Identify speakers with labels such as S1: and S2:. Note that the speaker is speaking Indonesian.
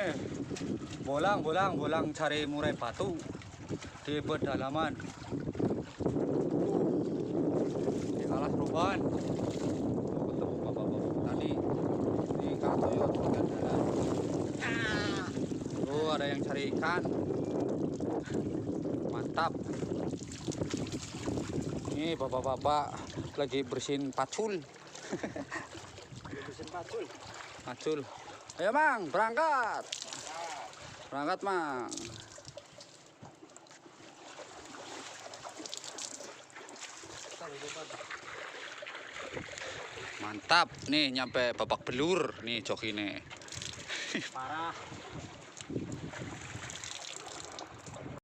S1: nih. Bolang cari murai batu di pedalaman. Di alas perubahan. Ketemu bapak-bapak tadi di Kartoyo Turkan jalan. Tuh ada yang cari ikan. Mantap. Ini bapak-bapak lagi bersihin pacul.
S2: Bersihin pacul.
S1: Pacul. Ayo Mang, berangkat. Berangkat Mang. Mantap. Nih nyampe babak belur nih jok ini.
S2: Parah.